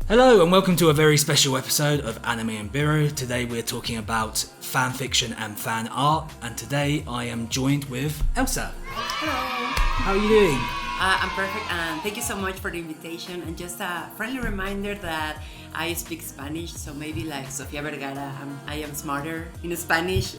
Hello and welcome to a very special episode of Anime and Biru. Today we're talking about fanfiction and fan art, and today I am joined with Elsa. Hello. How are you doing? I'm perfect, and thank you so much for the invitation. And just a friendly reminder that I speak Spanish, so maybe like Sofia Vergara, I am smarter in Spanish.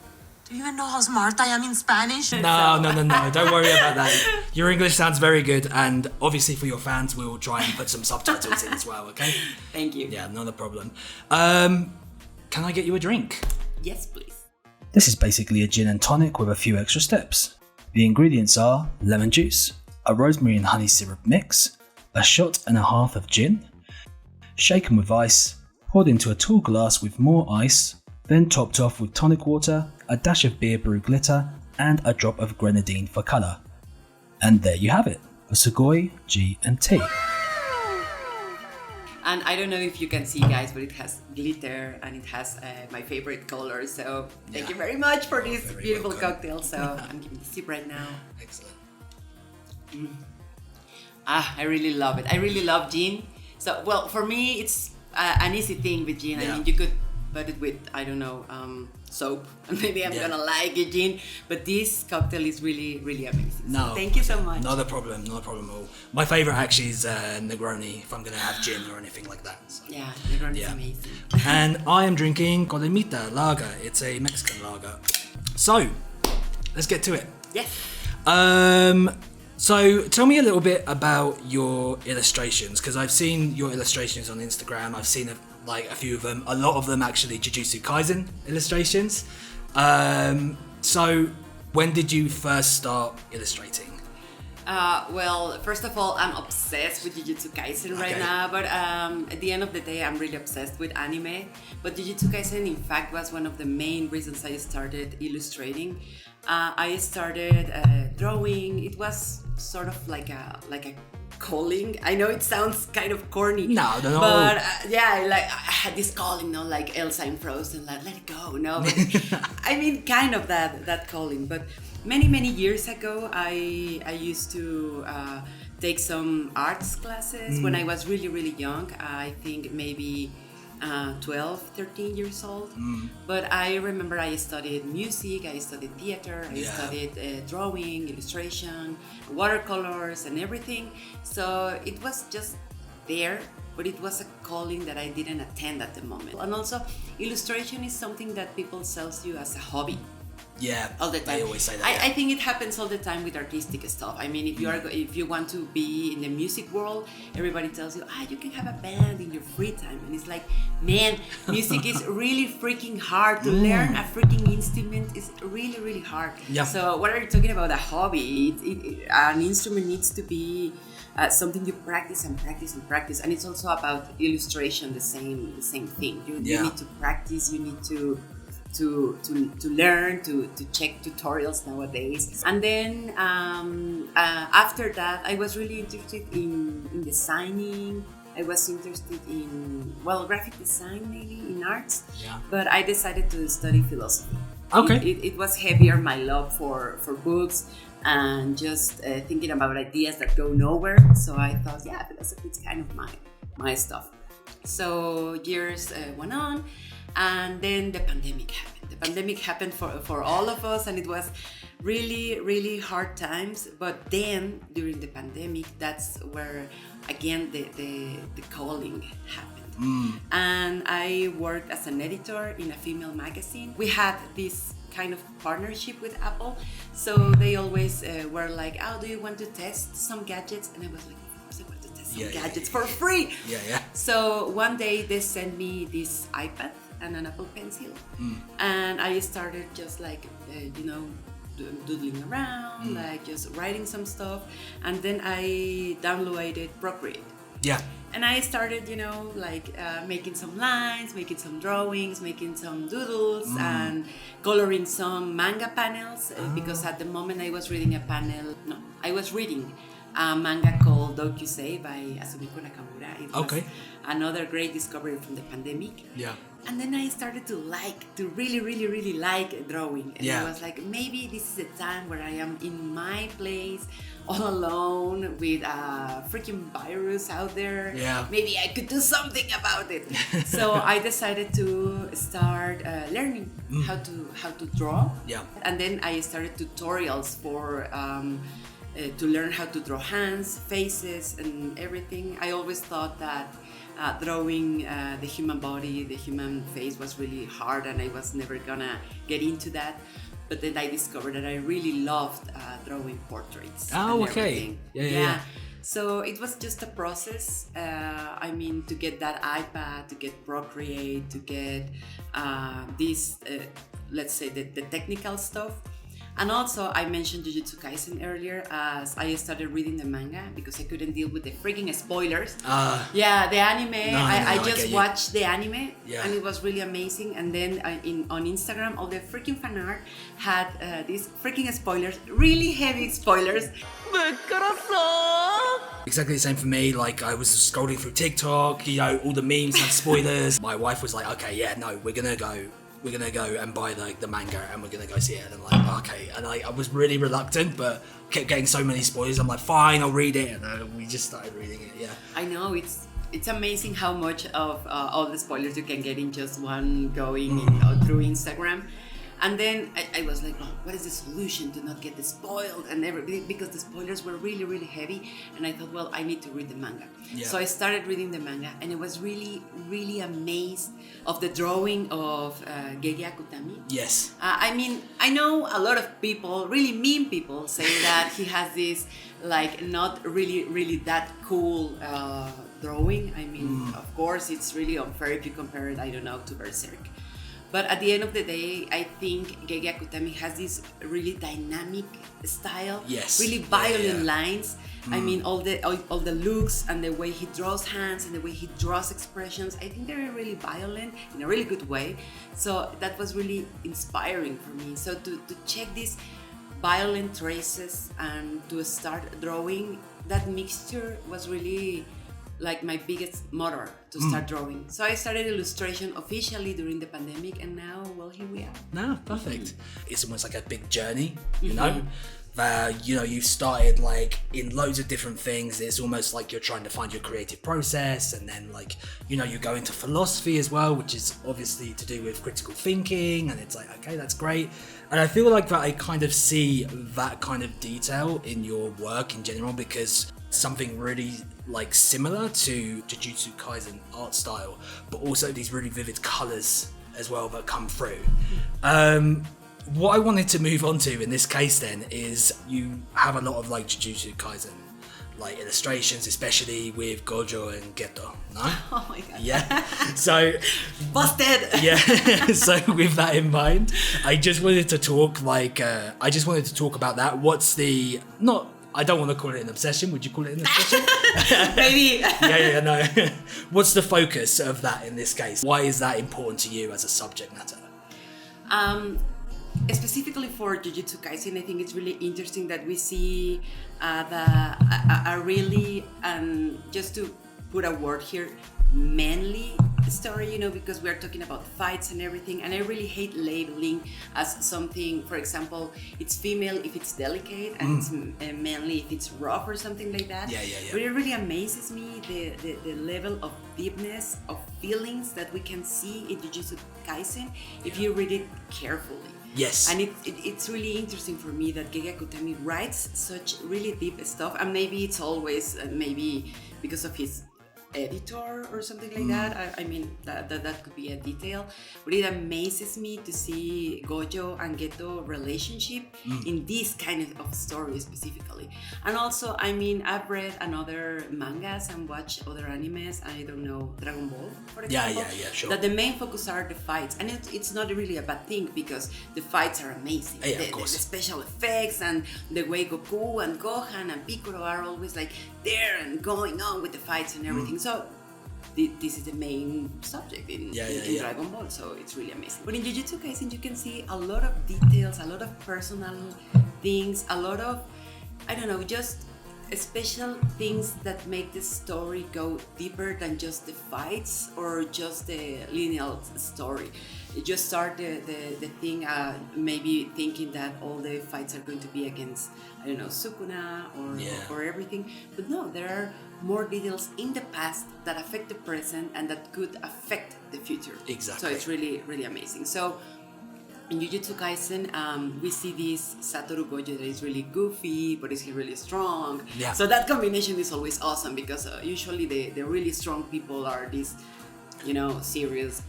Do you even know how smart I am in Spanish? No, don't worry about that. Your English sounds very good, and obviously for your fans we'll try and put some subtitles in as well, okay? Thank you. Yeah, not a problem. Can I get you a drink? Yes, please. This is basically a gin and tonic with a few extra steps. The ingredients are lemon juice, a rosemary and honey syrup mix, a shot and a half of gin, shaken with ice, poured into a tall glass with more ice, then topped off with tonic water, a dash of beer brew glitter, and a drop of grenadine for colour. And there you have it, a Sugoi G&T. And I don't know if you can see, guys, but it has glitter and it has my favorite color. So thank you very much for this beautiful cocktail. So I'm giving a sip right now. Excellent. I really love it. I really love gin. So, well, for me, it's an easy thing with gin. Yeah. I mean, you could put it with, I don't know, soap. And maybe I'm gonna like it, gin. But this cocktail is really, really amazing. No, so thank you so much. Not a problem at all. My favourite actually is Negroni, if I'm going to have gin or anything like that. So. Yeah, Negroni is amazing. And I am drinking Colimita Lager. It's a Mexican lager. So, let's get to it. Yes. So, tell me a little bit about your illustrations, because I've seen your illustrations on Instagram. I've seen a few of them, a lot of them actually Jujutsu Kaisen illustrations. So, when did you first start illustrating? Well, first of all, I'm obsessed with Jujutsu Kaisen right now, but at the end of the day, I'm really obsessed with anime. But Jujutsu Kaisen, in fact, was one of the main reasons I started illustrating. I started drawing. It was sort of like a calling. I know it sounds kind of corny. No. But I had this calling, like Elsa in Frozen, like let it go, But I mean, kind of that calling. But many years ago, I used to take some arts classes when I was really young. I think maybe 12, 13 years old. But I remember I studied music, I studied theater, I studied drawing, illustration, watercolors and everything. So it was just there, but it was a calling that I didn't attend at the moment. And also, illustration is something that people sells you as a hobby. Yeah, all the time. They always say that. I think it happens all the time with artistic stuff. I mean, if you want to be in the music world, everybody tells you, you can have a band in your free time, and it's like, man, music is really freaking hard to learn. A freaking instrument is really hard. Yeah. So what are you talking about? A hobby? An instrument needs to be something you practice, and it's also about illustration. The same thing. You need to practice. You need to learn, to check tutorials nowadays. And then after that, I was really interested in designing. I was interested in, graphic design, maybe in arts. Yeah. But I decided to study philosophy. Okay. It was heavier, my love for books and just thinking about ideas that go nowhere. So I thought, philosophy is kind of my stuff. So years went on. And then the pandemic happened. The pandemic happened for all of us, and it was really hard times. But then during the pandemic, that's where again the calling happened. And I worked as an editor in a female magazine. We had this kind of partnership with Apple, so they always were like, do you want to test some gadgets? And I was like, of course I want to test some gadgets for free. So one day they sent me this iPad and an Apple Pencil, and I started just doodling around, like just writing some stuff, and then I downloaded Procreate. And I started, making some lines, making some drawings, making some doodles, and coloring some manga panels, because at the moment I was reading a manga called Dokusei by Asumiko Nakamura. It was another great discovery from the pandemic. And then I started to really like drawing. And Yeah. I was like, maybe this is the time where I am in my place, all alone with a freaking virus out there. Yeah. Maybe I could do something about it. So I decided to start learning how to draw. Yeah. And then I started tutorials for to learn how to draw hands, faces, and everything. I always thought that drawing the human body, the human face was really hard, and I was never gonna get into that. But then I discovered that I really loved drawing portraits. Oh, and okay. everything. Yeah. So it was just a process. I mean, to get that iPad, to get Procreate, to get this, let's say, the technical stuff. And also, I mentioned Jujutsu Kaisen earlier, as I started reading the manga because I couldn't deal with the freaking spoilers. Yeah, the anime. I just watched the anime, and it was really amazing. And then on Instagram, all the freaking fan art had these freaking spoilers, really heavy spoilers. Exactly the same for me. Like, I was scrolling through TikTok, you know, all the memes had spoilers. My wife was like, okay, yeah, no, we're gonna go and buy the manga and we're gonna go see it. And I'm like, okay. And I was really reluctant, but kept getting so many spoilers. I'm like, fine, I'll read it. And we just started reading it. Yeah. I know, it's amazing how much of all the spoilers you can get in just one going through Instagram. And then I was like, oh, what is the solution to not get spoiled and everything? Because the spoilers were really, really heavy. And I thought, well, I need to read the manga. Yeah. So I started reading the manga, and I was really, really amazed of the drawing of Gege Akutami. Yes. I mean, I know a lot of people, really mean people, say that he has this, like, not really, really that cool drawing. I mean, of course, it's really unfair if you compare it, I don't know, to Berserk. But at the end of the day, I think Gege Akutami has this really dynamic style, Yes. really violent Yeah. lines. I mean, all the looks and the way he draws hands and the way he draws expressions, I think they're really violent in a really good way. So that was really inspiring for me. So to check these violent traces and to start drawing, that mixture was really like my biggest motor to start drawing. So I started illustration officially during the pandemic, and now, well, here we are. No, perfect. It's almost like a big journey, you know? You know, you've started like in loads of different things. It's almost like you're trying to find your creative process, and then like, you know, you go into philosophy as well, which is obviously to do with critical thinking, and it's like, okay, that's great. And I feel like that I kind of see that kind of detail in your work in general, because something really like similar to Jujutsu Kaisen art style, but also these really vivid colors as well that come through. What I wanted to move on to in this case then is you have a lot of like Jujutsu Kaisen like illustrations, especially with Gojo and Geto, no? Oh my god. Yeah. So busted. yeah. So with that in mind, I just wanted to talk about that. What's the I don't want to call it an obsession. Would you call it an obsession? Maybe. Yeah, no. What's the focus of that in this case? Why is that important to you as a subject matter? Specifically for Jujutsu Kaisen, I think it's really interesting that we see a really, just to put a word here, manly story, you know, because we are talking about fights and everything, and I really hate labeling as something, for example, it's female if it's delicate and it's manly if it's rough or something like that. Yeah. But it really amazes me the level of deepness of feelings that we can see in Jujutsu Kaisen if you read it carefully. Yes. And it's really interesting for me that Gege Akutami writes such really deep stuff, and maybe it's always maybe because of his editor or something like that. I mean, that could be a detail, but it amazes me to see Gojo and Geto relationship in this kind of story specifically. And also, I mean, I've read another mangas and watched other animes. I don't know, Dragon Ball, for example. Yeah, sure. That the main focus are the fights, and it's not really a bad thing because the fights are amazing. Yeah, the, of course. the special effects and the way Goku and Gohan and Piccolo are always like there and going on with the fights and everything. So this is the main subject in Dragon Ball, so it's really amazing. But in Jujutsu Kaisen, you can see a lot of details, a lot of personal things, a lot of, I don't know, just special things that make the story go deeper than just the fights or just the linear story. You just start the thing maybe thinking that all the fights are going to be against, I don't know, Sukuna or everything. But no, there are more details in the past that affect the present and that could affect the future. Exactly. So it's really, really amazing. So in Jujutsu Kaisen, we see this Satoru Gojo that is really goofy, but is he really strong? Yeah. So that combination is always awesome because usually the really strong people are these, serious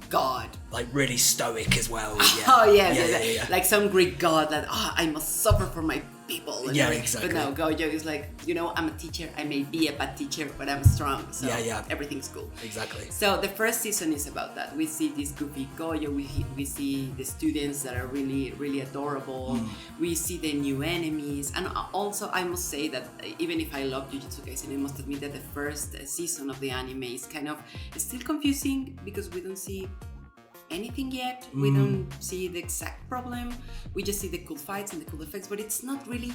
god. Like really stoic as well. Yeah. Oh yeah. Like some Greek god that I must suffer for my people. And exactly. But no, Gojo is like, I'm a teacher. I may be a bad teacher, but I'm strong. So everything's cool. Exactly. So the first season is about that. We see this goofy Gojo. We see the students that are really, really adorable. We see the new enemies. And also, I must say that even if I love Jujutsu Kaisen, I must admit that the first season of the anime is kind of still confusing because we don't see anything yet. We don't see the exact problem. We just see the cool fights and the cool effects, but it's not really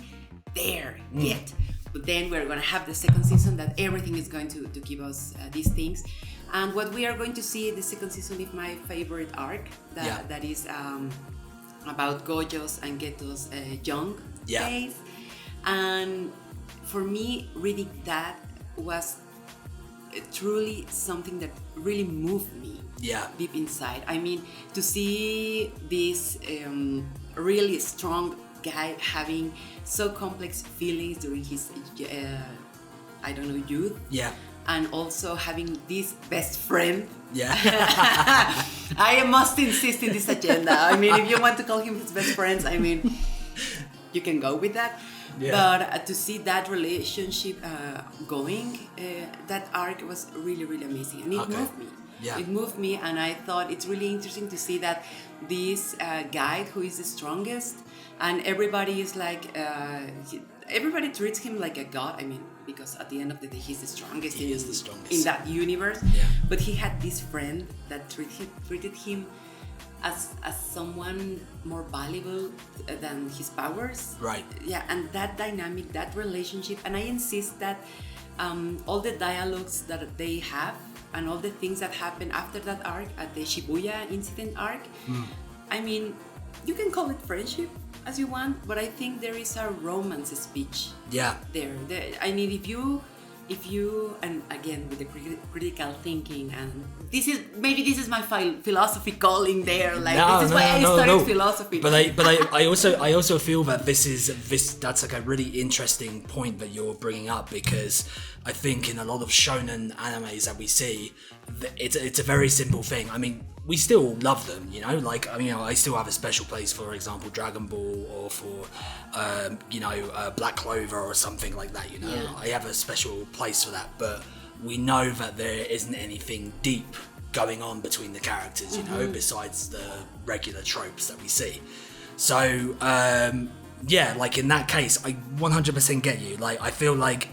there yet. But then we're going to have the second season that everything is going to give us these things. And what we are going to see in the second season is my favorite arc that is about Gojo's and Geto's young days. And for me, reading that was truly something that really moved me deep inside. I mean, to see this really strong guy having so complex feelings during his youth, and also having this best friend. I must insist in this agenda. I mean, if you want to call him his best friends, I mean, you can go with that. But to see that relationship going, that arc was really, really amazing, and it moved me. It moved me, and I thought it's really interesting to see that this guy who is the strongest, and everybody is like, everybody treats him like a god. I mean, because at the end of the day, he's the strongest. He is the strongest in that universe. But he had this friend that treated him as someone more valuable than his powers. Right. Yeah, and that dynamic, that relationship, and I insist that all the dialogues that they have and all the things that happen after that arc, at the Shibuya incident arc, I mean, you can call it friendship as you want, but I think there is a romance speech there. I mean, if you, and again with the critical thinking, and this is my philosophy calling there. Like this is why I started philosophy. But I also feel that that's like a really interesting point that you're bringing up, because I think in a lot of shonen animes that we see, it's a very simple thing. I mean, we still love them, like, I mean, I still have a special place, for example, Dragon Ball, or for, Black Clover or something like that, I have a special place for that, but we know that there isn't anything deep going on between the characters, besides the regular tropes that we see. So, like in that case, I 100% get you. Like, I feel like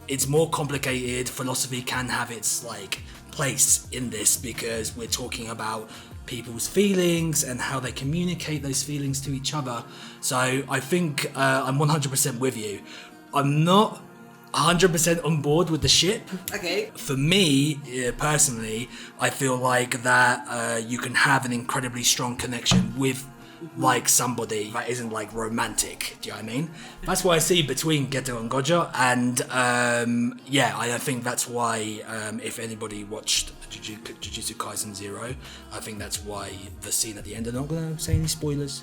it's more complicated. Philosophy can have its, like, place in this, because we're talking about people's feelings and how they communicate those feelings to each other. So I think I'm 100% with you. I'm not 100% on board with the ship. Okay. For me, personally, I feel like that you can have an incredibly strong connection with like somebody that isn't like romantic. Do you know what I mean? That's what I see between Geto and Gojo, and I think that's why if anybody watched Jujutsu Kaisen 0, I think that's why the scene at the end, I'm not going to say any spoilers,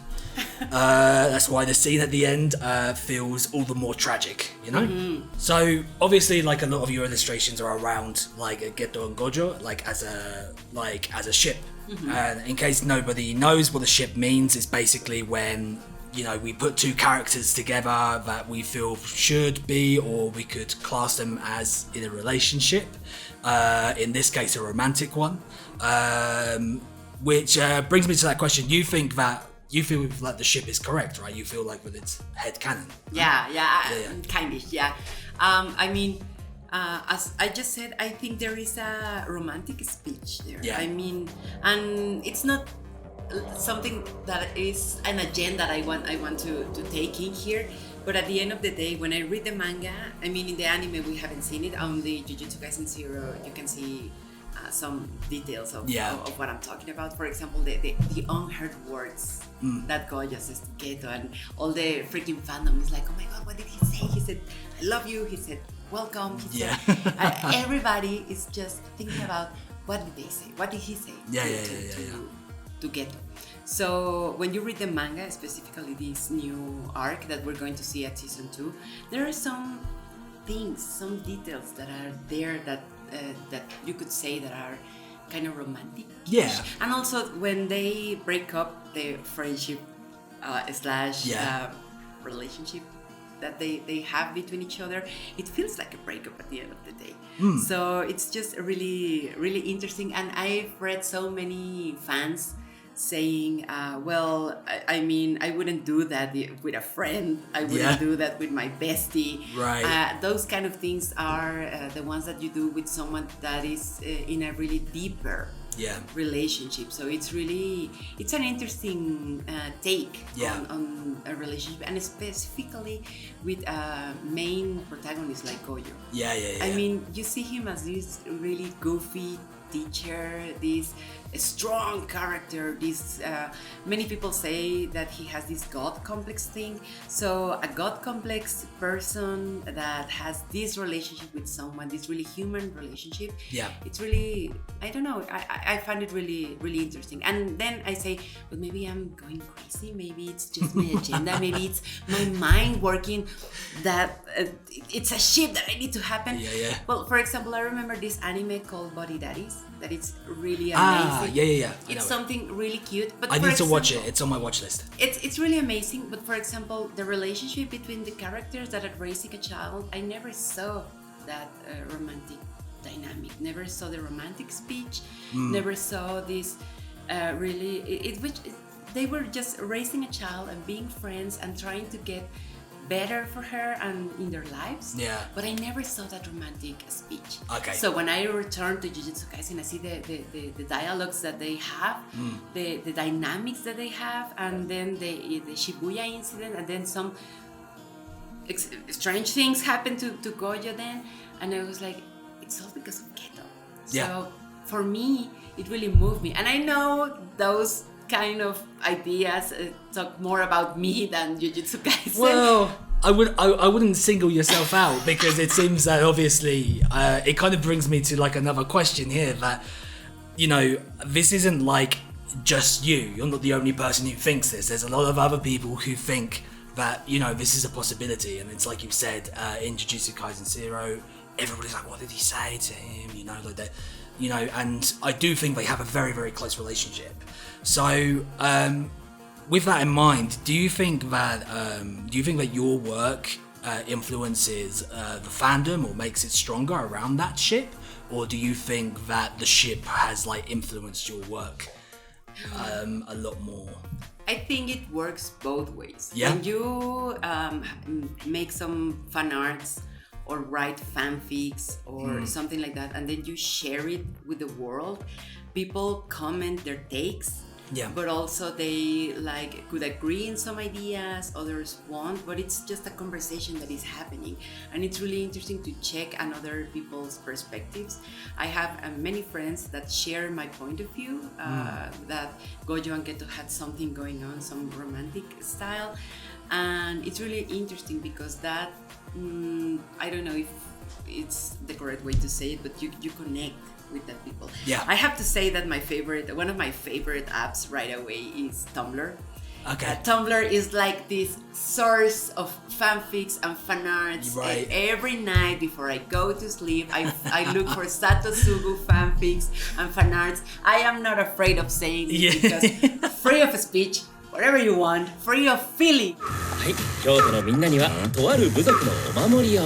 that's why the scene at the end feels all the more tragic, So obviously, like, a lot of your illustrations are around like Geto and Gojo, like as a ship. And in case nobody knows what a ship means, it's basically when we put two characters together that we feel should be, or we could class them as in a relationship, in this case a romantic one, which brings me to that question. You feel that the ship is correct, right? You feel like that it's headcanon. Kindish. I mean, as I just said, I think there is a romantic speech there. I mean, and it's not something that is an agenda I want to take in here, But at the end of the day, when I read the manga, I mean, in the anime we haven't seen it. On the Jujutsu Kaisen Zero, you can see some details of what I'm talking about. For example, the unheard words that Gojo says to Geto, and all the freaking fandom is like, oh my god, what did he say? He said, I love you. He said, welcome. He said, everybody is just thinking about what did they say? What did he say to Geto? So when you read the manga, specifically this new arc that we're going to see at season 2, there are some things, some details that are there that you could say that are kind of romantic. Yeah. And also when they break up the friendship slash relationship that they have between each other, it feels like a breakup at the end of the day. So it's just really, really interesting. And I've read so many fans saying, well, I mean, I wouldn't do that with a friend. I wouldn't do that with my bestie. Right. Those kind of things are the ones that you do with someone that is in a really deeper relationship. So it's an interesting take on a relationship, and specifically with a main protagonist like Gojo. I mean, you see him as this really goofy teacher, this strong character, this many people say that he has this god complex thing. So a god complex person that has this relationship with someone, this really human relationship, it's really, I don't know, I find it really, really interesting. And then I say, but maybe I'm going crazy, maybe it's just my agenda, maybe it's my mind working that it's a shit that I need to happen. Well, for example, I remember this anime called Body Daddies, that it's really amazing. It's something really cute. But I need to watch it. It's on my watch list. It's really amazing. But for example, the relationship between the characters that are raising a child, I never saw that romantic dynamic. Never saw the romantic speech. Never saw this they were just raising a child and being friends and trying to get better for her and in their lives. But I never saw that romantic speech. So when I return to Jujutsu Kaisen, I see the dialogues that they have, the dynamics that they have, and then the Shibuya incident, and then some strange things happen to Gojo then, and I was like, it's all because of Geto. So for me, it really moved me. And I know those kind of ideas talk more about me than Jujutsu Kaisen. Well, I wouldn't single yourself out, because it seems that obviously it kind of brings me to like another question here, that, you know, this isn't like just you're not the only person who thinks this. There's a lot of other people who think that, you know, this is a possibility. And it's like you said, in Jujutsu Kaisen Zero, everybody's like, what did he say to him, you know, like that, you know. And I do think they have a very, very close relationship. So with that in mind, do you think that your work influences the fandom or makes it stronger around that ship, or do you think that the ship has like influenced your work a lot more? I think it works both ways. Yeah. When you make some fan arts or write fanfics or something like that, and then you share it with the world, people comment their takes. But also they like could agree in some ideas, others won't, but it's just a conversation that is happening, and it's really interesting to check on other people's perspectives. I have many friends that share my point of view, that Gojo and Geto had something going on, some romantic style, and it's really interesting because that I don't know if it's the correct way to say it, but you connect with the people. I have to say that one of my favorite apps right away is Tumblr. Tumblr is like this source of fanfics and fanarts. Every night before I go to sleep, I look for Satotsugu fanfics and fanarts. I am not afraid of saying it because free of speech, whatever you want, free of feeling. はい、京都のみんなにはとある部族のお守りを。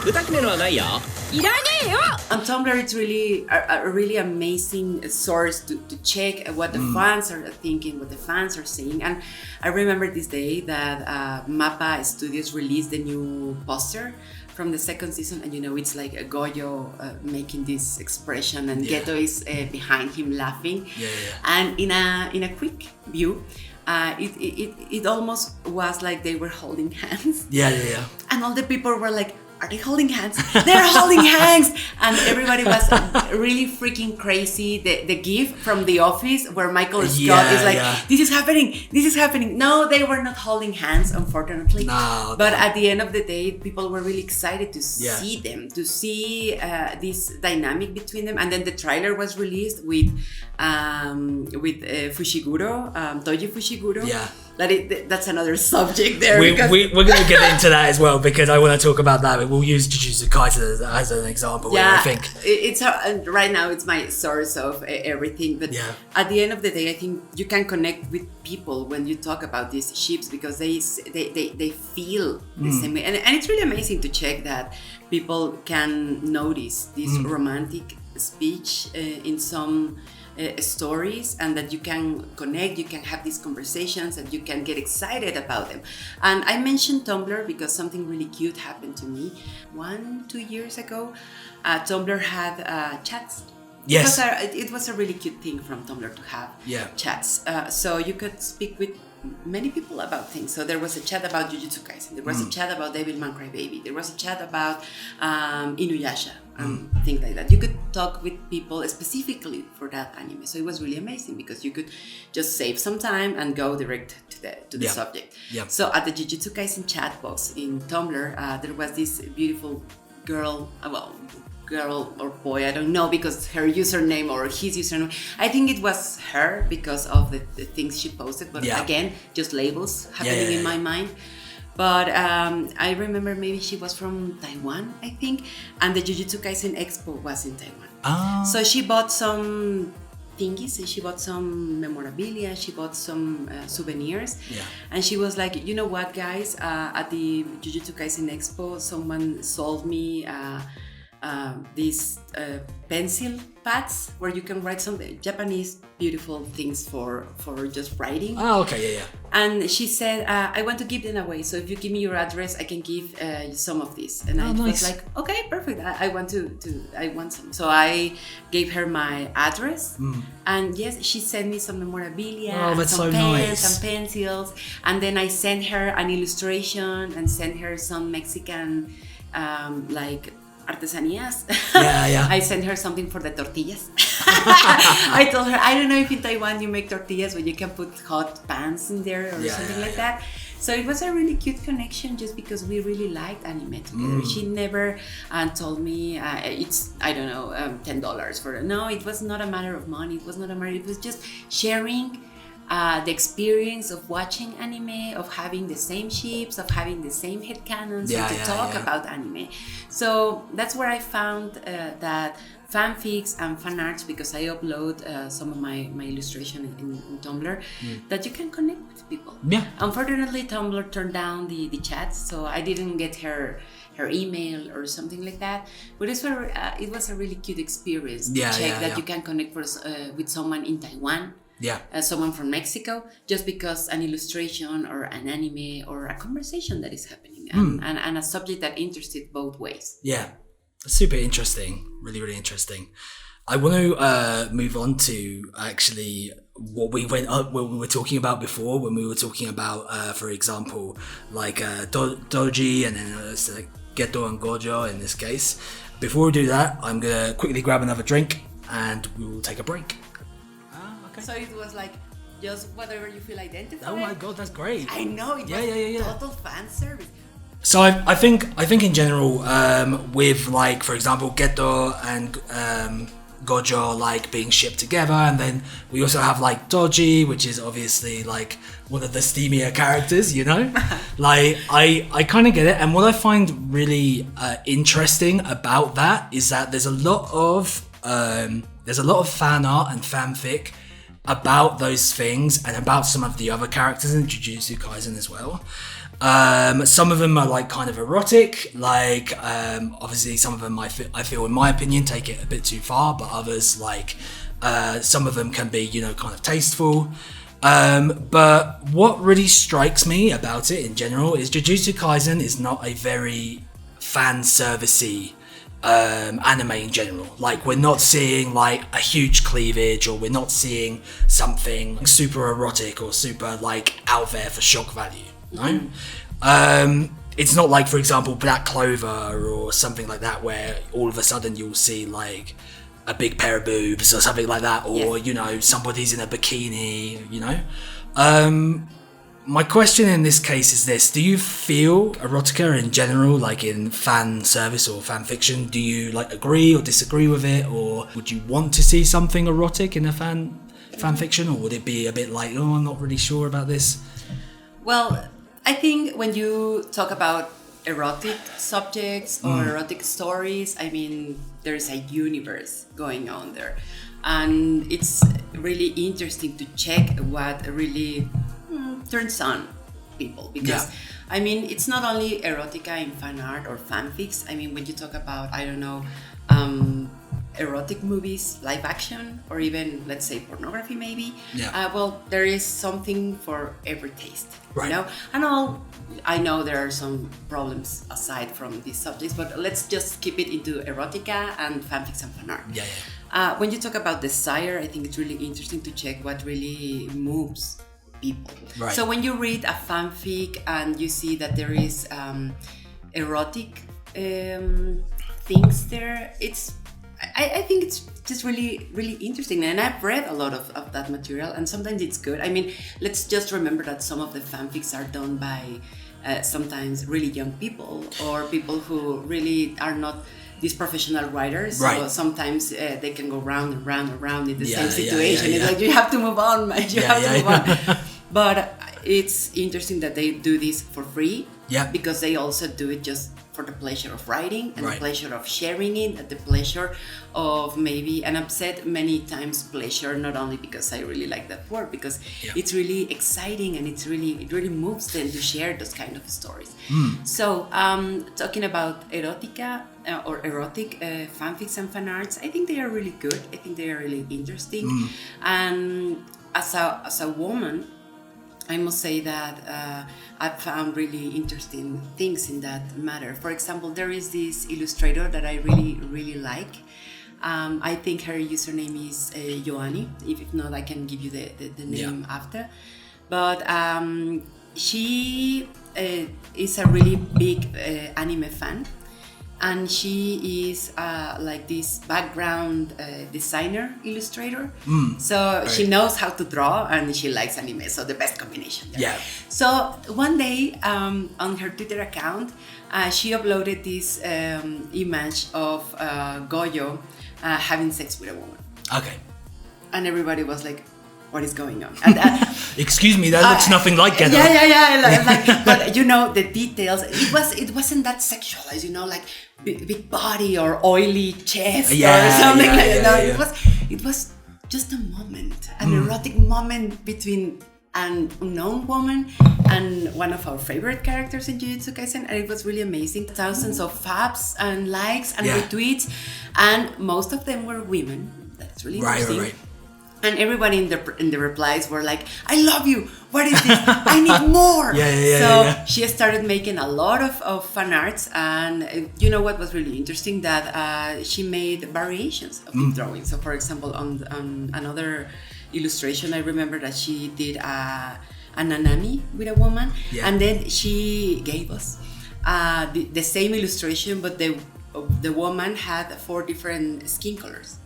歌姫のはないよ。いらねえよ。On Tumblr, it's really a really amazing source to check what the fans are thinking, what the fans are saying. And I remember this day that Mappa Studios released the new poster from the second season, and you know, it's like a Gojo making this expression, and Geto is behind him laughing. And in a quick view, it almost was like they were holding hands. Yeah. And all the people were like, are they holding hands? They're holding hands! And everybody was really freaking crazy. The gif from The Office where Michael Scott is like, this is happening. No, they were not holding hands, unfortunately. But at the end of the day, people were really excited to see them, to see this dynamic between them. And then the trailer was released with Fushiguro, Toji Fushiguro. Yeah. That's another subject there. We're going to get into that as well, because I want to talk about that. We'll use Jujutsu Kaisen as an example. Yeah, I think it's right now it's my source of everything. But at the end of the day, I think you can connect with people when you talk about these ships, because they feel the same way, and it's really amazing to check that people can notice this romantic speech in some stories, and that you can connect, you can have these conversations, and you can get excited about them. And I mentioned Tumblr because something really cute happened to me 1-2 years ago. Tumblr had chats. Yes. It was a really cute thing from Tumblr to have chats. So you could speak with many people about things. So there was a chat about Jujutsu Kaisen. There was a chat about Devilman Crybaby. There was a chat about Inuyasha. Things like that. You could talk with people specifically for that anime. So it was really amazing because you could just save some time and go direct to the subject. Yeah. So at the Jujutsu Kaisen chat box in Tumblr, there was this beautiful girl, girl or boy, I don't know, because her username or his username, I think it was her because of the things she posted, but again, just labels happening in my mind. But I remember maybe she was from Taiwan, I think, and the Jujutsu Kaisen Expo was in Taiwan. So she bought some thingies, she bought some memorabilia, she bought some souvenirs, and she was like, you know what, guys, at the Jujutsu Kaisen Expo, someone sold me these pencil pads where you can write some Japanese beautiful things for just writing. Oh, okay, yeah. And she said, I want to give them away, so if you give me your address, I can give you some of these. And I was like, okay, perfect. I want I want some. So I gave her my address, and yes, she sent me some memorabilia, some pens, some pencils, and then I sent her an illustration and sent her some Mexican artesanías. I sent her something for the tortillas. I told her, I don't know if in Taiwan you make tortillas, but you can put hot pans in there or something like that. So it was a really cute connection just because we really liked anime together. She never told me it's, I don't know, $10 for it. No, it was not a matter of money. It was not a matter, it was just sharing the experience of watching anime, of having the same ships, of having the same headcanons, to talk about anime. So that's where I found that fanfics and fanarts, because I upload some of my illustration in Tumblr, that you can connect with people. Unfortunately, Tumblr turned down the chats, so I didn't get her email or something like that, but it was a really cute experience to check that you can connect with someone in Taiwan, someone from Mexico, just because an illustration or an anime or a conversation that is happening, and a subject that interested both ways. Super interesting, really, really interesting. I want to move on to actually what we were talking about before, when we were talking about, for example, like Doji and then like Geto and Gojo in this case. Before we do that, I'm going to quickly grab another drink and we will take a break. Okay. So it was like just whatever you feel identified. Oh my god, that's great. I know, it was total fan service. So I think in general, with like, for example, Geto and Gojo like being shipped together, and then we also have like Doji, which is obviously like one of the steamier characters, you know. Like I kind of get it, and what I find really interesting about that is that there's a lot of fan art and fanfic about those things and about some of the other characters in Jujutsu Kaisen as well. Some of them are like kind of erotic, like obviously some of them I feel in my opinion take it a bit too far, but others like some of them can be, you know, kind of tasteful. But what really strikes me about it in general is Jujutsu Kaisen is not a very fan servicey anime in general. Like, we're not seeing like a huge cleavage, or we're not seeing something super erotic or super like out there for shock value, right? It's not like, for example, Black Clover or something like that, where all of a sudden you'll see like a big pair of boobs or something like that, or you know, somebody's in a bikini, you know. My question in this case is this: do you feel erotica in general, like in fan service or fan fiction, do you like agree or disagree with it, or would you want to see something erotic in a fan fiction, or would it be a bit like, oh, I'm not really sure about this? Well, I think when you talk about erotic subjects or erotic stories, I mean, there's a universe going on there. And it's really interesting to check what really turns on people. Because, I mean, it's not only erotica in fan art or fanfics. I mean, when you talk about, I don't know, erotic movies, live action, or even, let's say, pornography maybe. Well, there is something for every taste, you know? And I know there are some problems aside from these subjects, but let's just keep it into erotica and fanfics and fan art. When you talk about desire, I think it's really interesting to check what really moves people. So when you read a fanfic and you see that there is erotic things there, I think it's just really, really interesting. And I've read a lot of that material, and sometimes it's good. I mean, let's just remember that some of the fanfics are done by sometimes really young people, or people who really are not these professional writers. So sometimes they can go round and round and round in the same situation. It's like, you have to move on, man. You have to move on. But it's interesting that they do this for free, because they also do it just for the pleasure of writing and the pleasure of sharing it, and the pleasure of maybe, and I've said many times pleasure, not only because I really like that word, because it's really exciting and it really moves them to share those kind of stories. So talking about erotica or erotic fanfics and fan arts, I think they are really good. I think they are really interesting. And as a woman, I must say that I've found really interesting things in that matter. For example, there is this illustrator that I really, really like. I think her username is Yoani. If not, I can give you the name after. But she is a really big anime fan. And she is like this background designer, illustrator. So she knows how to draw, and she likes anime. So the best combination there. So one day on her Twitter account, she uploaded this image of Goyo having sex with a woman. And everybody was like, what is going on? And, excuse me, that looks nothing like Ghetto. Like, but you know, the details, it wasn't that sexualized, you know, like big body or oily chest or something like that. It was just a moment, an erotic moment between an unknown woman and one of our favorite characters in Jujutsu Kaisen, and it was really amazing. Thousands of faps and likes and retweets, and most of them were women. That's really interesting. And everybody in the replies were like, I love you, what is this? I need more. So she started making a lot of fan arts, and you know what was really interesting? That she made variations of the drawing. So for example, on another illustration, I remember that she did an anami with a woman, and then she gave us the same illustration, but the woman had 4 different skin colors.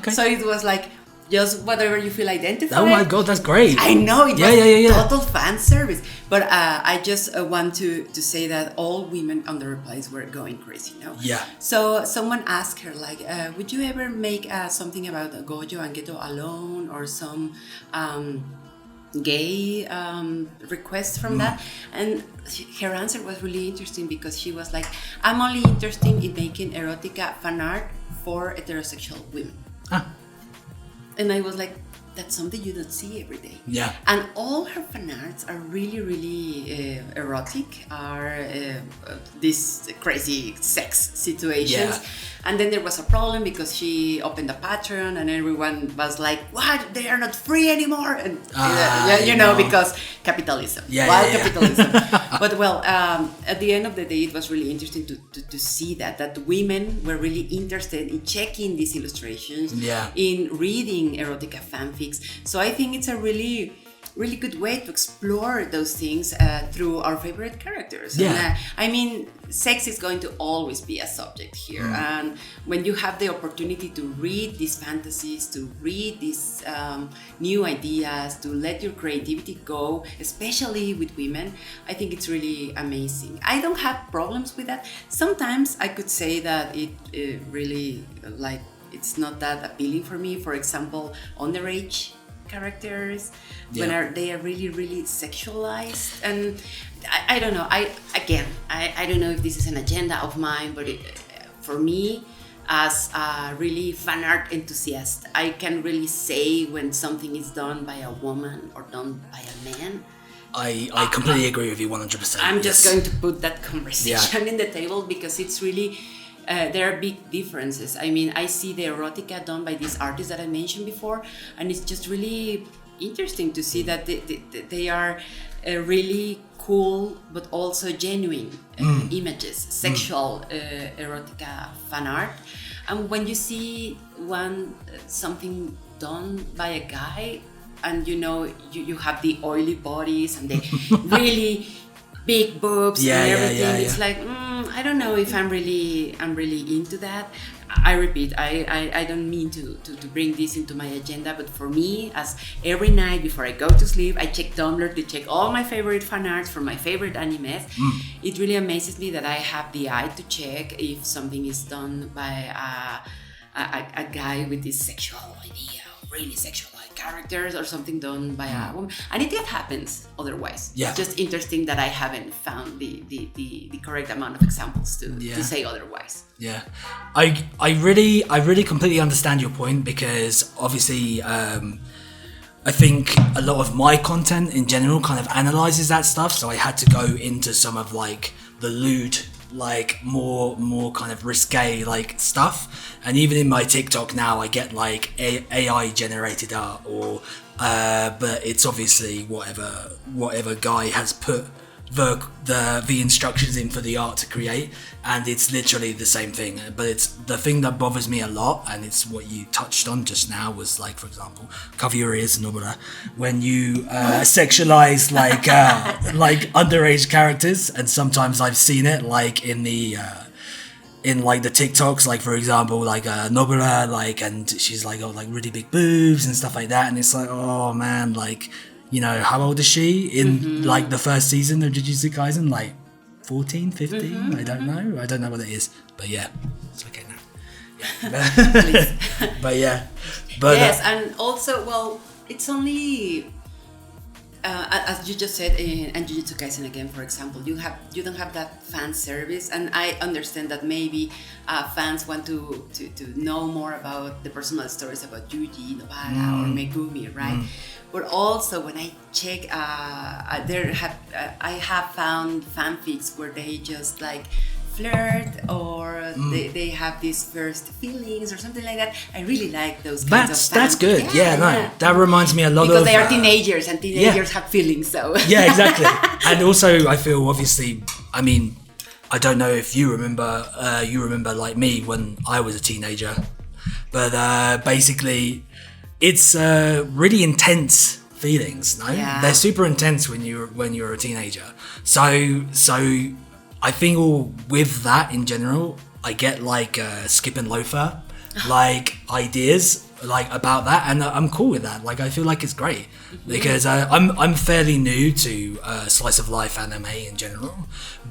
So it was like, just whatever you feel identified. Oh my god, that's great. I know, it was total fan service. But I just want to say that all women on the replies were going crazy, you know? So someone asked her, like, would you ever make something about Gojo and Geto alone, or some gay requests from that? And her answer was really interesting, because she was like, I'm only interested in making erotica fan art for heterosexual women. And I was like, that's something you don't see every day. Yeah. And all her fan arts are really, really erotic, are these crazy sex situations. Yeah. And then there was a problem because she opened a Patreon and everyone was like, what? They are not free anymore. And because capitalism. Wild capitalism. But well, at the end of the day, it was really interesting to see that women were really interested in checking these illustrations, in reading erotica fanfics. So I think it's a really good way to explore those things through our favorite characters. Yeah. And, sex is going to always be a subject here. And when you have the opportunity to read these fantasies, to read these new ideas, to let your creativity go, especially with women, I think it's really amazing. I don't have problems with that. Sometimes I could say that it really, it's not that appealing for me. For example, underage characters when they are really, really sexualized, and I don't know. I don't know if this is an agenda of mine, but for me, as a really fan art enthusiast, I can really say when something is done by a woman or done by a man. I completely agree with you 100%. I'm just going to put that conversation in the table because it's really. There are big differences. I mean, I see the erotica done by these artists that I mentioned before, and it's just really interesting to see that they are really cool, but also genuine images, sexual erotica fan art. And when you see something done by a guy, and you have the oily bodies and the really big boobs and everything. It's like I don't know if I'm really into that. I repeat, I don't mean to bring this into my agenda, but for me, as every night before I go to sleep, I check Tumblr to check all my favorite fan arts for my favorite animes. It really amazes me that I have the eye to check if something is done by a guy with this sexual idea, really sexual characters, or something done by a woman, and it happens otherwise. It's just interesting that I haven't found the correct amount of examples to say otherwise. I really completely understand your point, because obviously I think a lot of my content in general kind of analyzes that stuff, so I had to go into some of the lewd, more kind of risque stuff. And even in my TikTok now, I get AI generated art, or but it's obviously whatever guy has put the instructions in for the art to create, and it's literally the same thing. But it's the thing that bothers me a lot, and it's what you touched on just now, was for example, cover your ears, Nobara, when you sexualize underage characters. And sometimes I've seen it in the the TikToks, for example, Nobara, and she's got really big boobs and stuff like that, and it's oh man, how old is she in the first season of Jujutsu Kaisen? 14, 15? I don't know what it is, but it's okay now. But yes, and also, it's only as you just said, and Jujutsu Kaisen again, for example, you don't have that fan service, and I understand that maybe fans want to know more about the personal stories about Yuji, Nobara, or Megumi, right? But also, when I check, I have found fanfics where they just flirt, or they have these first feelings or something like that. I really like those kinds of fanfics. That's good. That reminds me a lot because of... they are teenagers, and teenagers have feelings, so... Yeah, exactly. And also, I feel, obviously, I mean, I don't know if you remember like me when I was a teenager, but basically, it's really intense feelings, no? Yeah. They're super intense when you're a teenager. So I think with that in general, I get Skip and Loafer ideas about that, and I'm cool with that. I feel like it's great because I'm fairly new to slice of life anime in general,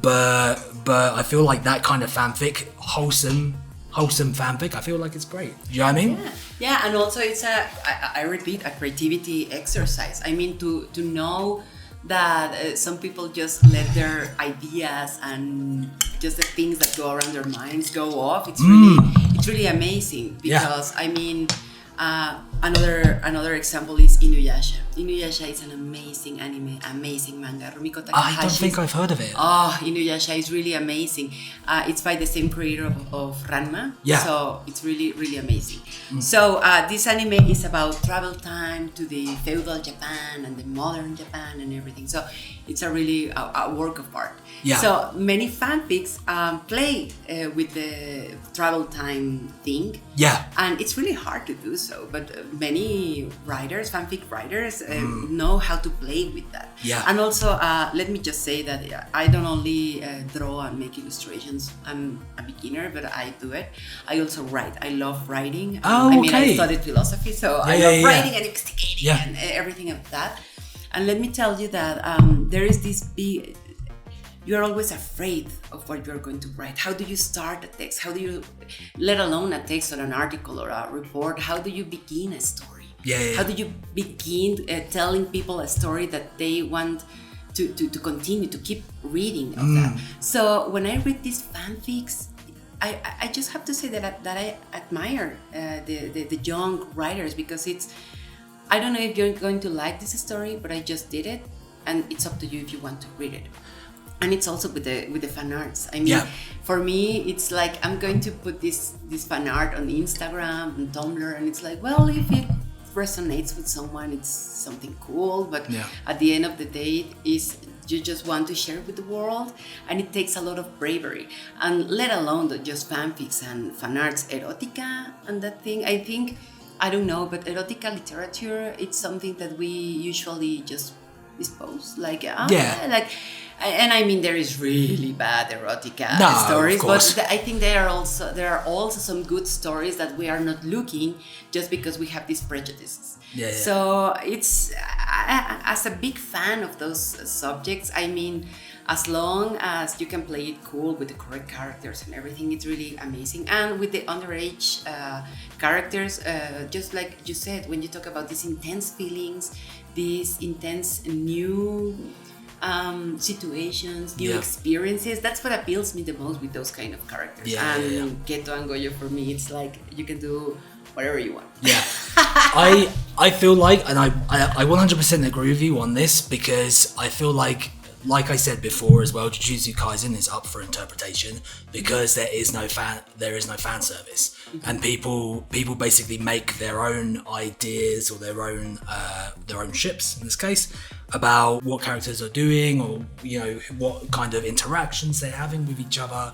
but I feel like that kind of fanfic, wholesome fanfic, I feel like it's great. You know what I mean? Yeah, and also it's I repeat, a creativity exercise. I mean, to know that some people just let their ideas and just the things that go around their minds go off. It's really amazing, because I mean, Another example is Inuyasha. Inuyasha is an amazing anime, amazing manga. Rumiko Takahashi. I don't think I've heard of it. Oh, Inuyasha is really amazing. It's by the same creator of Ranma. Yeah. So it's really, really amazing. So this anime is about travel time to the feudal Japan and the modern Japan and everything. So it's a really a work of art. Yeah. So many fanfics play with the travel time thing. Yeah. And it's really hard to do so, but many writers, fanfic writers, know how to play with that. Yeah. And also, let me just say that I don't only draw and make illustrations. I'm a beginner, but I do it. I also write. I love writing. Oh, I mean, okay. I studied philosophy, so I love writing and investigating and everything of that. And let me tell you that there is this big... You're always afraid of what you're going to write. How do you start a text? How do you, let alone a text or an article or a report, how do you begin a story? How do you begin telling people a story that they want to continue, to keep reading of that? So when I read these fanfics, I just have to say that I admire the young writers, because it's, I don't know if you're going to like this story, but I just did it, and it's up to you if you want to read it. And it's also with the fan arts. I mean, for me, it's like I'm going to put this fan art on Instagram and Tumblr, and it's like, well, if it resonates with someone, it's something cool. But at the end of the day, is you just want to share it with the world, and it takes a lot of bravery. And let alone just fanfics and fan arts, erotica and that thing. I think, I don't know, but erotica literature, it's something that we usually just dispose, like and I mean, there is really bad erotica stories, but I think there are also some good stories that we are not looking just because we have these prejudices. So it's as a big fan of those subjects, I mean, as long as you can play it cool with the correct characters and everything, it's really amazing. And with the underage characters, just like you said, when you talk about these intense feelings, these intense new situations, new experiences, that's what appeals me the most with those kind of characters. Keto and Goyo, for me, it's like you can do whatever you want. I feel like, and I 100% agree with you on this, because I feel like I said before as well, Jujutsu Kaisen is up for interpretation because there is no fan service, and people basically make their own ideas or their own ships in this case about what characters are doing, or what kind of interactions they're having with each other.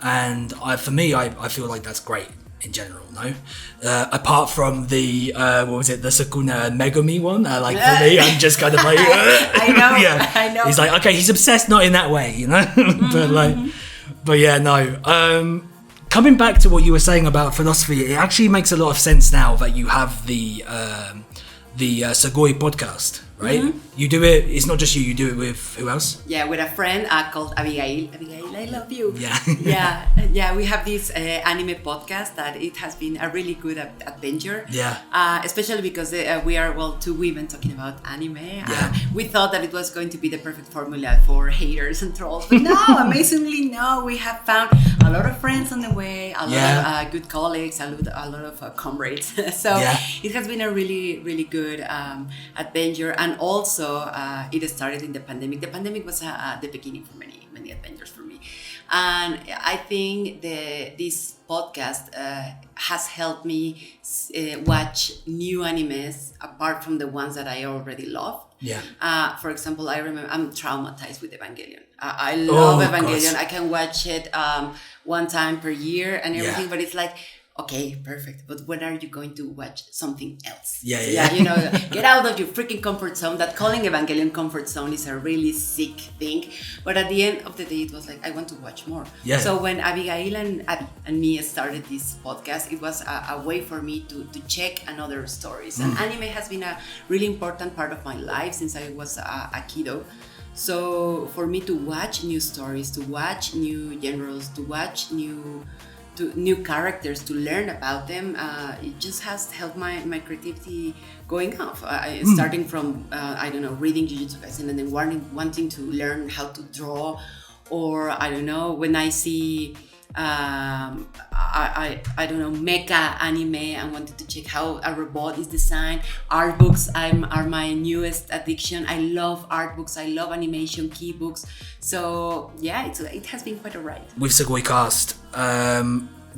And for me, I feel like that's great in general, no? Apart from the, the Sukuna Megumi one, for me, I'm just kind of like... I know. He's like, okay, he's obsessed, not in that way, But yeah, no. Coming back to what you were saying about philosophy, it actually makes a lot of sense now that you have the Sugoi podcast, right? You do it, it's not just you do it with, who else? Yeah, with a friend called Abigail. Abigail, I love you. Yeah. We have this anime podcast that it has been a really good adventure. Especially because we are, two women talking about anime. We thought that it was going to be the perfect formula for haters and trolls, but no, amazingly no. We have found a lot of friends on the way, a lot of good colleagues, a lot of comrades. So it has been a really, really good adventure. And also it started in the pandemic. The pandemic was the beginning for many adventures for me. And I think this podcast has helped me watch new animes apart from the ones that I already loved. For example, I remember I'm traumatized with Evangelion. I love Evangelion. I can watch it one time per year and everything, but it's like, okay, perfect. But when are you going to watch something else? Get out of your freaking comfort zone. That calling Evangelion comfort zone is a really sick thing. But at the end of the day, it was like, I want to watch more. So when Abigail and Abby and me started this podcast, it was a way for me to check another stories. And anime has been a really important part of my life since I was a kiddo. So for me to watch new stories, to watch new genres, to watch new characters, to learn about them, it just has helped my creativity going off. Starting from reading Jujutsu Kaisen and then wanting to learn how to draw, or when I see I don't know, mecha anime and wanted to check how a robot is designed. Art books are my newest addiction. I love art books. I love animation, key books. So yeah, it has been quite a ride. With Sugoi Cast,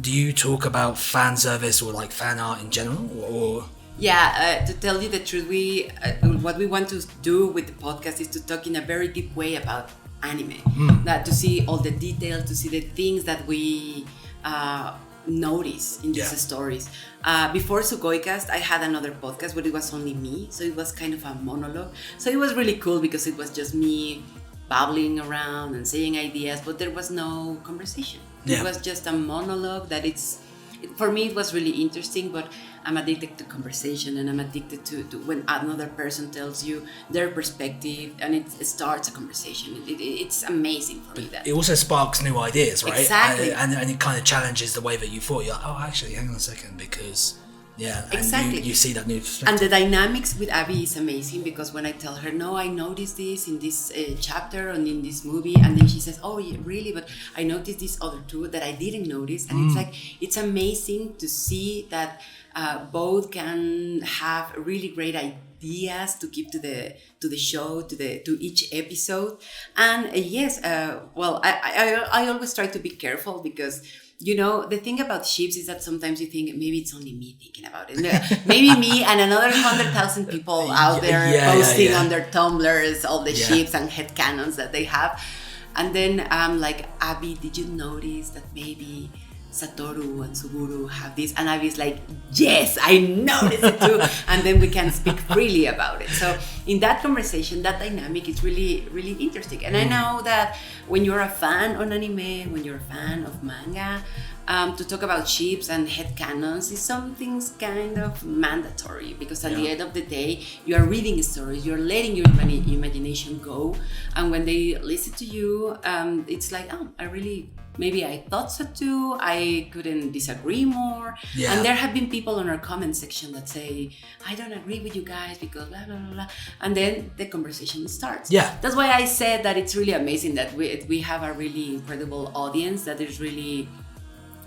do you talk about fan service or like fan art in general, or? Yeah, to tell you the truth, what we want to do with the podcast is to talk in a very deep way about anime. That to see all the details, to see the things that we notice in these stories. Before Sugoi Cast, I had another podcast, but it was only me, so it was kind of a monologue. So it was really cool because it was just me babbling around and saying ideas, but there was no conversation. It was just a monologue for me it was really interesting, but I'm addicted to conversation, and I'm addicted to when another person tells you their perspective and it starts a conversation. It's amazing for me. That it also sparks new ideas, right? Exactly. And it kind of challenges the way that you thought. You're like, oh, actually, hang on a second, because and exactly. you see that new perspective. And the dynamics with Abby is amazing, because when I tell her, no, I noticed this in this chapter and in this movie, and then she says, oh, yeah, really? But I noticed this other two that I didn't notice. And it's like, it's amazing to see that both can have really great ideas to give to the show, to each episode. And yes, well, I always try to be careful, because you know, the thing about ships is that sometimes you think maybe it's only me thinking about it. Maybe me and another 100,000 people out there posting on their Tumblrs all the ships and headcanons that they have. And then I'm like, Abby, did you notice that maybe Satoru and Suguru have this? And Abby's like, yes, I noticed it too. And then we can speak freely about it. So in that conversation, that dynamic is really, really interesting. And I know that when you're a fan of anime, when you're a fan of manga, to talk about ships and headcanons is something's kind of mandatory, because at the end of the day, you are reading stories, you're letting your imagination go. And when they listen to you, it's like, oh, maybe I thought so too. I couldn't disagree more. Yeah. And there have been people on our comment section that say, I don't agree with you guys because blah, blah, blah, blah. And then the conversation starts. Yeah. That's why I said that it's really amazing that we have a really incredible audience that is really,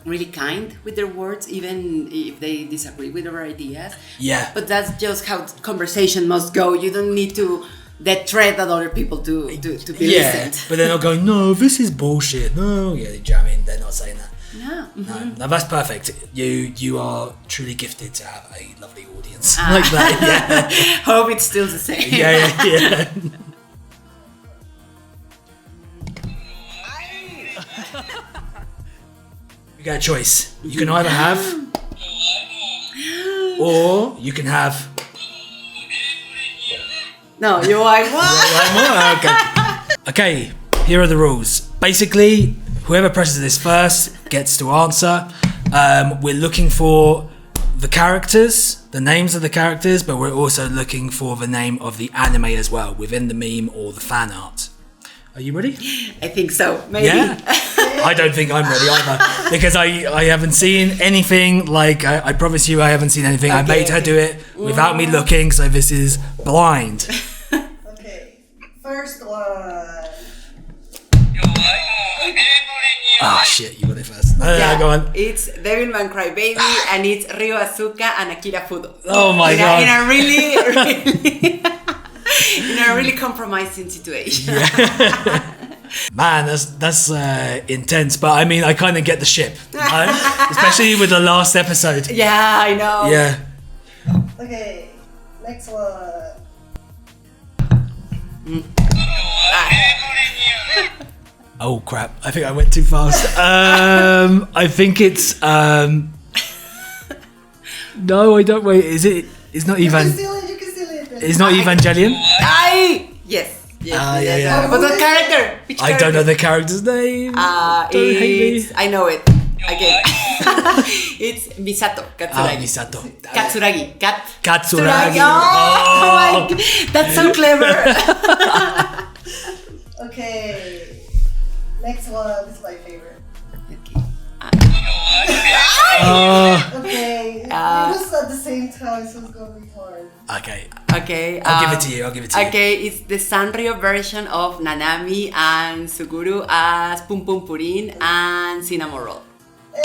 really kind with their words, even if they disagree with our ideas. Yeah. But that's just how conversation must go. You don't need to threat at other people to be listened. But they're not going, no, this is bullshit. No, do you know what I mean? They're not saying that. No. No, that's perfect. You are truly gifted to have a lovely audience like that. Yeah. Hope it's still the same. Yeah. You got a choice. You can either have, or you can have. No, you want more? Okay, here are the rules. Basically, whoever presses this first gets to answer. We're looking for the characters, the names of the characters, but we're also looking for the name of the anime as well, within the meme or the fan art. Are you ready? I think so, maybe. Yeah? I don't think I'm ready either, because I haven't seen anything. Like, I promise you I haven't seen anything. Okay, I made her do it without me looking, so this is blind. Okay, first one. Oh shit, you got it first. Go on. It's Devilman Crybaby, and it's Ryo Asuka and Akira Fudo. Oh my god. In a really compromising situation. Yeah. Man, that's intense, but I mean, I kind of get the ship, especially with the last episode. Yeah, I know. Yeah. Okay, next one. Oh crap! I think I went too fast. I think it's no, I don't. Wait, is it? It's not You can steal it. It's not Evangelion. Yes. Yeah. But the character? Which I don't know the character's name. I know it. Again. It's Misato Katsuragi. Misato. Katsuragi. Katsuragi. Oh my God. That's so clever. Okay. Next one. This is my favorite. Okay. Okay. was at the same time, so it's gonna be hard. Okay. Okay. I'll give it to you. Okay, it's the Sanrio version of Nanami and Suguru as Pum Pum Purin and Cinnamon Roll.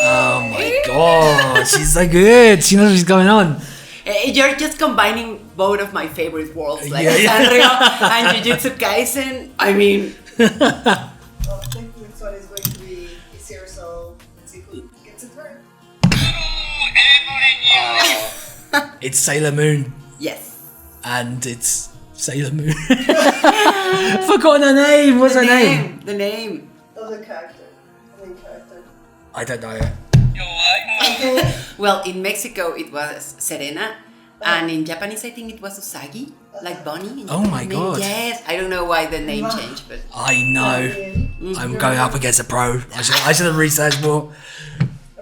Oh my god, she's so good. She knows what's going on. You're just combining both of my favorite worlds, like Yeah, yeah. Sanrio and Jujutsu Kaisen. I mean, Oh, I think this one is going to be easier, so let's see who gets it right. It's Sailor Moon, yes. and it's Sailor Moon. Forgotten her name. What's her name? The name. Of the character. The main character. I don't know it. Okay. Well, in Mexico it was Serena, and in Japanese I think it was Usagi, like bunny. in Oh my Japanese. God. Yes, I don't know why the name changed, but I know. I'm going up against a pro. I should have researched more.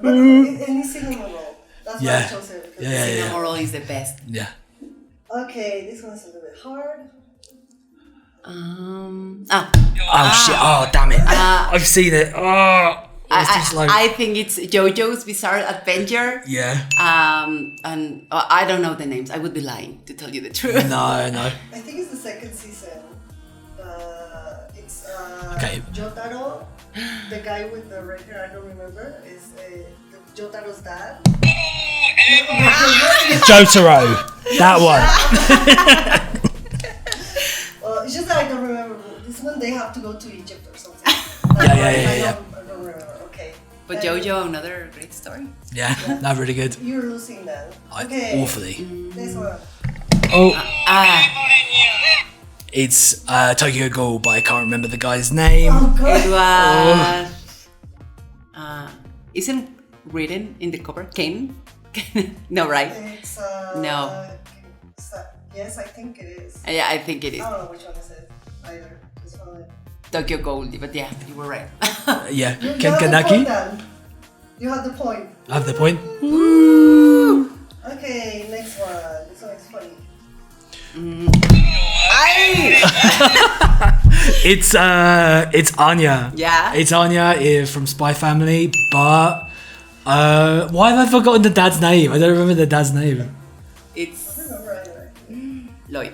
But any cinnamon roll. That's Yeah. why I chose it. Because Yeah, Cinnamon Roll is the best. Yeah. Okay, this one's a little bit hard. Oh shit. Oh damn it. I've seen it. Oh. It's too slow. I think it's JoJo's Bizarre Adventure. Yeah. And I don't know the names. I would be lying to tell you the truth. No. I think it's the second season. It's Okay. Jotaro, the guy with the red hair, I don't remember, is Jotaro's dad. Jotaro. That one. Well, it's just that I don't remember. This one they have to go to Egypt or something. Yeah. I don't remember. Okay. But JoJo, another great story. Yeah. Not really good. You're losing now. Okay. Awfully. This one. Oh. It's Tokyo Ghoul, but I can't remember the guy's name. Oh god. It was. Isn't written in the cover Kane? No, right? It's No. Yes, I think it is. Yeah, I think it is I don't know which one is it either. This one. Tokyo Ghoul, but yeah, you were right. Yeah. You Ken have the Kanaki. point then. You have the point. I have the point. Okay, next one. This one is funny. It's Anya. Yeah. It's Anya from Spy Family, but why have I forgotten the dad's name? I don't remember the dad's name. It's Remember either. Lloyd.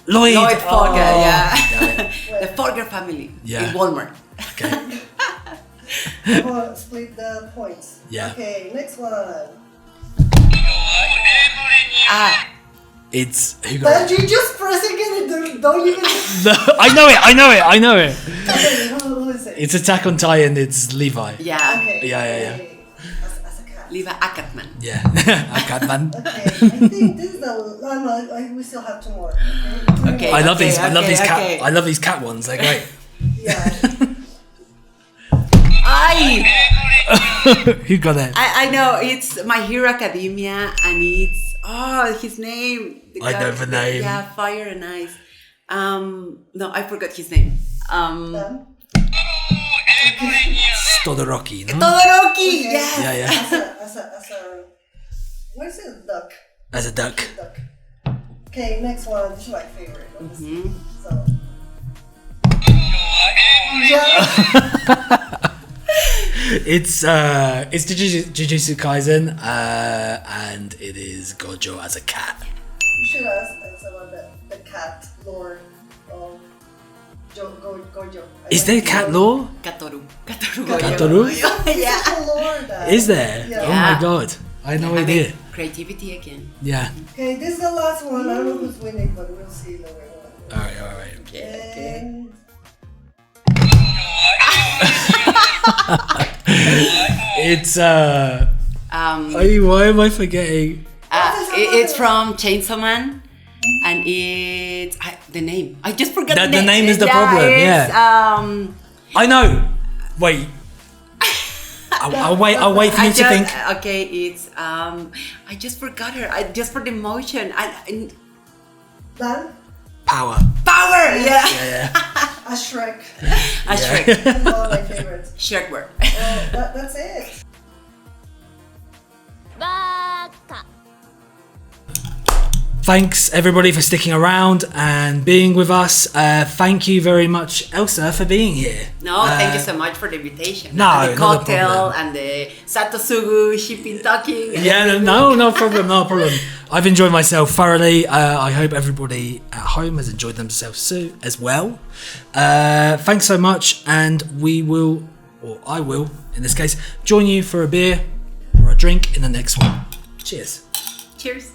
Lloyd. Lloyd Forger, yeah. Yeah. The Forger family Yeah. in Walmart. Okay. Come on, split the points. Yeah. Okay, next one. It's who got But you just pressing it and don't even. I know it. Okay, who is it? It's Attack on Titan. It's Levi. Yeah. Okay. Yeah. Okay. As a cat. Liva Ackerman. Yeah. I can't, man. Okay, I think this is the. We still have two more. Okay. I love these. I love okay, these cat. okay. I love these cat ones. They're great. Yeah. Who got it? I know it's My Hero Academia, and it's his name. I know the name. Yeah, Fire and Ice. No, I forgot his name. Done? Todoroki. No? Todoroki. Yes. Yeah. As a. Where's it? Duck. As a duck. Duck. Okay, next one. This is my favorite. So. Yeah. It's Jujutsu Kaisen, and it is Gojo as a cat. You should ask about the cat lore of Gojo. Is there cat lore? Katoru. Katoru? Yeah. There's a lore that. Is there? Yeah. Oh my god! I had no idea. Creativity again. Yeah. Okay, this is the last one. I don't know who's winning, but we'll see later on. All right. Okay. And It's Um, why am I forgetting? it's from Chainsaw Man, and it's the name. I just forgot the name. The name is the problem. It's, I know. Wait. I'll wait for you to think. Okay, it's I just forgot her. Just for the emotion. Dan, Power. Power. Yeah. Yeah. a Shrek. A Shrek. One of my favorites. Shrek word. That's it. Thanks everybody for sticking around and being with us. Thank you very much, Elsa, for being here. No, thank you so much for the invitation. No, and the not a cocktail problem. and the Satosugu shipping talking. Yeah, no problem, no problem. I've enjoyed myself thoroughly. I hope everybody at home has enjoyed themselves too, as well. Thanks so much, and we will, or I will, in this case, join you for a beer or a drink in the next one. Cheers. Cheers.